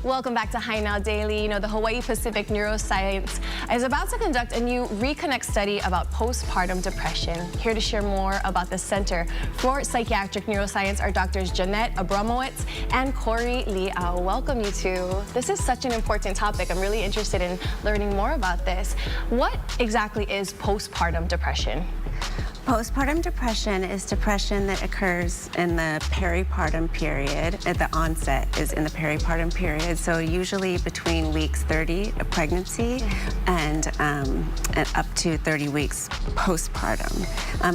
Welcome back to Hi Now Daily. You know, the Hawaii Pacific Neuroscience is about to conduct a new RECONNECT study about postpartum depression. Here to share more about the Center for Psychiatric Neuroscience are Drs. Jeanette Abramowitz and Corey Liao. Welcome, you two. This is such an important topic. I'm really interested in learning more about this. What exactly is postpartum depression? Postpartum depression is depression that occurs in the peripartum period. The onset is in the peripartum period, so usually between weeks 30 of pregnancy and up to 30 weeks postpartum.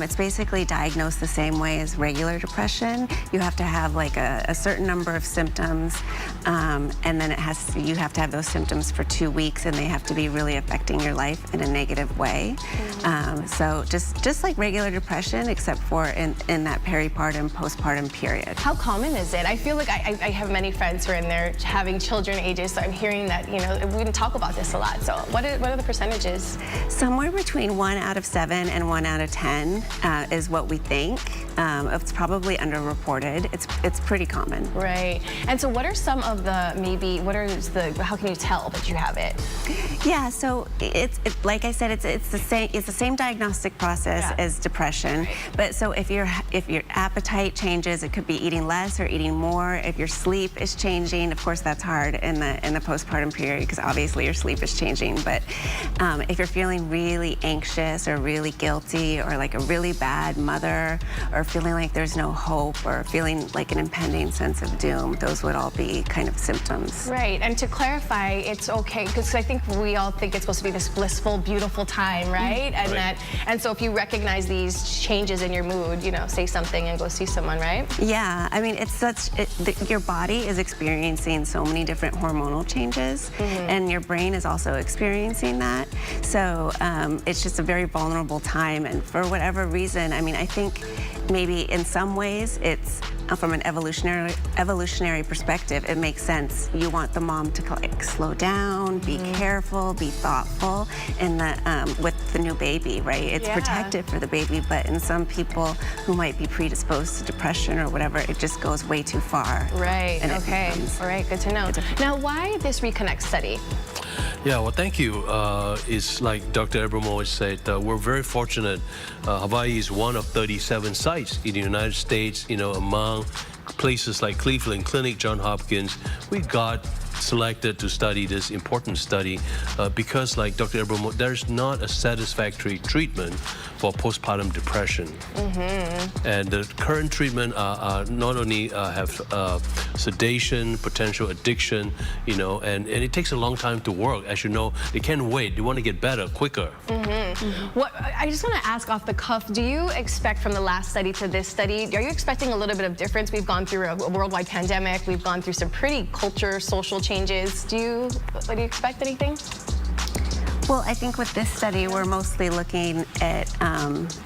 It's basically diagnosed the same way as regular depression. You have to have like a certain number of symptoms, and then you have to have those symptoms for 2 weeks, and they have to be really affecting your life in a negative way. So just like regular depression, except for in that peripartum, postpartum period. How common is it? I feel like I have many friends who are in there having children ages, so I'm hearing that, you know, we didn't talk about this a lot. So what are the percentages? Somewhere between 1 out of 7 and 1 out of 10 is what we think. It's probably underreported. It's pretty common. Right. And so what are some of the, how can you tell that you have it? Yeah, so it's like I said, it's the same diagnostic process as depression. Right. But so if your appetite changes, it could be eating less or eating more. If your sleep is changing, of course that's hard in the postpartum period because obviously your sleep is changing. But if you're feeling really anxious or really guilty or like a really bad mother or feeling like there's no hope or feeling like an impending sense of doom, those would all be kind of symptoms. Right, and to clarify, it's okay, because I think we all think it's supposed to be this blissful, beautiful time, right? And so if you recognize these changes in your mood, you know, say something and go see someone, right? Yeah, I mean, your body is experiencing so many different hormonal changes, and your brain is also experiencing that. So it's just a very vulnerable time, and for whatever reason, I mean, I think maybe in some ways it's from an evolutionary perspective, it makes sense. You want the mom to like slow down, be careful, be thoughtful, and with the new baby, right? It's protective for the baby, but in some people who might be predisposed to depression or whatever, it just goes way too far. Right. Okay. All right. Good to know. Now, why this RECONNECT study? Yeah, well, thank you. It's like Dr. Abramowitz said, we're very fortunate. Hawaii is one of 37 sites in the United States, you know, among places like Cleveland Clinic, Johns Hopkins. We got selected to study this important study because, like Dr. Abramowitz, there's not a satisfactory treatment for postpartum depression. And the current treatment not only have sedation, potential addiction, you know, and it takes a long time to work. As you know, they can't wait. They want to get better quicker. What I just want to ask off the cuff, do you expect from the last study to this study, are you expecting a little bit of difference? We've gone through a worldwide pandemic. We've gone through some pretty social changes. Do you expect anything? Well, I think with this study, we're mostly looking at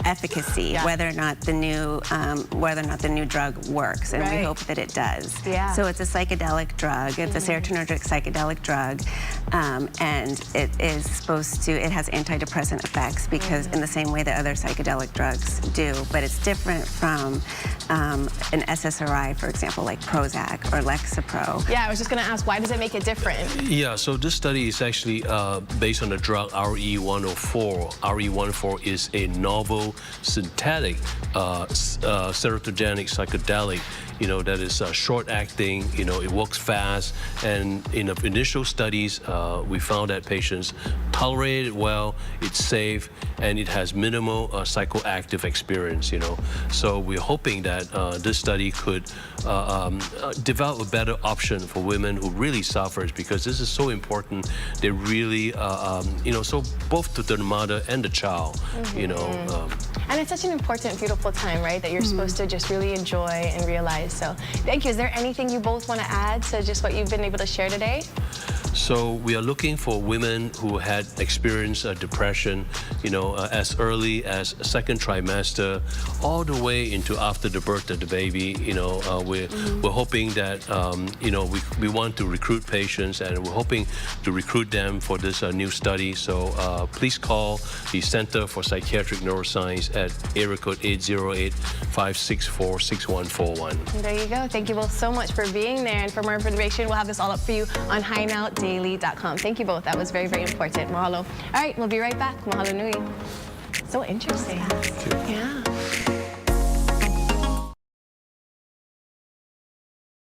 efficacy, whether or not the new drug works, and we hope that it does. So it's a psychedelic drug. It's a serotonergic psychedelic drug, and it has antidepressant effects because in the same way that other psychedelic drugs do, but it's different from an SSRI, for example, like Prozac or Lexapro. Yeah, I was just going to ask, why does it make it different? Yeah, so this study is actually based on the drug RE-104. RE-104 is a novel synthetic serotogenic psychedelic, you know, that is short-acting, you know, it works fast, and in the initial studies, we found that patients tolerate it well, it's safe, and it has minimal psychoactive experience, you know. So we're hoping that this study could develop a better option for women who really suffers, because this is so important. They really, you know, so both to the mother and the child, you know. And it's such an important, beautiful time, right, that you're supposed to just really enjoy and realize. So thank you. Is there anything you both want to add to just what you've been able to share today? So we are looking for women who had experienced depression, as early as second trimester, all the way into after the birth of the baby. We're hoping that we want to recruit patients, and we're hoping to recruit them for this new study. So please call the Center for Psychiatric Neuroscience at area code 808-564-6141. There you go. Thank you both so much for being there. And for more information, we'll have this all up for you on HiNowDaily.com. Thank you both. That was very, very important. Mahalo. All right, we'll be right back. Mahalo nui. So interesting. Thank you. Yeah.